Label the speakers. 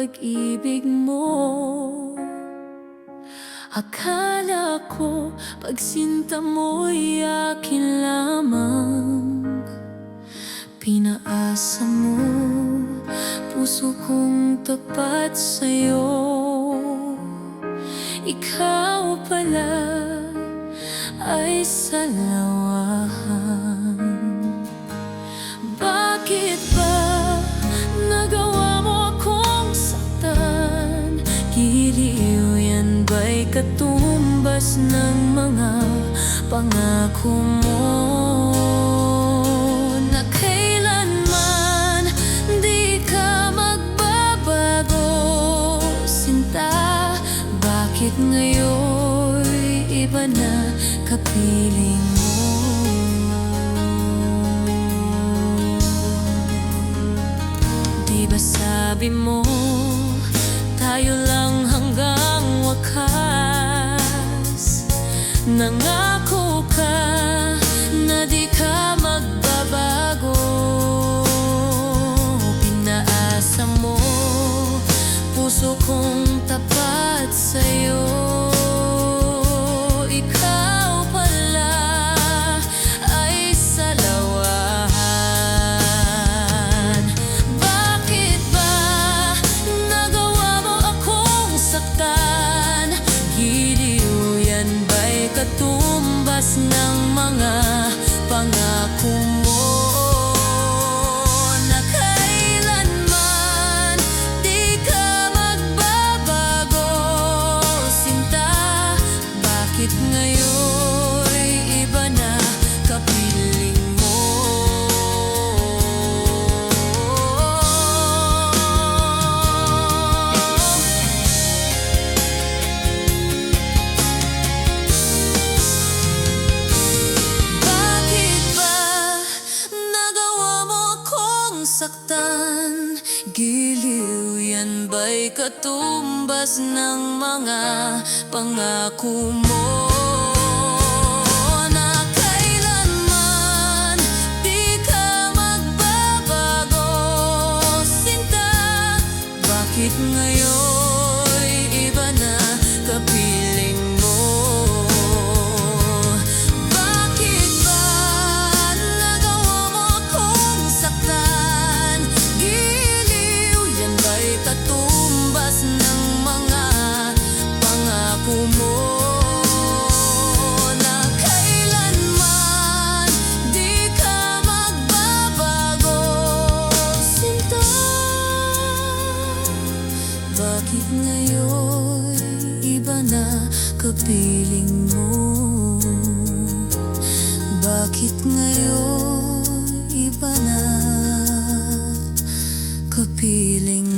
Speaker 1: pag-ibig mo. Akala ko pagsinta mo'y akin lamang. Pinaasa mo puso kong tapat sa'yo. Ikaw pala ay salawahan. Bakit ba nagawa mo akong saktan? Giliw, yan ba'y katumbas ng mga pangako mo? Na kailanman di ka magbabago, sinta. Bakit ngayon iba na kapiling mo? Di ba sabi mo tayo lang hanggang wakas? Nangako ka na di ka magbabago. Pinaasa mo puso kong tapat sa'yo. Ikaw pala ay salawahan. Bakit ba nagawa mo akong saktan? Giliw, yan ba'y katumbas ng mga pangako mo? Na kailanman di ka magbabago, sinta. Bakit ngayon iba na kapiling mo? Bakit ba nagawa mo akong saktan? Giliw, yan ba'y katumbas ng mga pangako mo? Na kailanman di ka magbabago, sinta. Bakit ngayon iba na kapiling mo? Bakit ba nagawa mo akong saktan? Giliw, yan ba'y katumbas ng mga pangako mo? Na kailanman di ka magbabago, sinta. Bakit ngayon iba na kapiling mo? Bakit ngayon iba na kapiling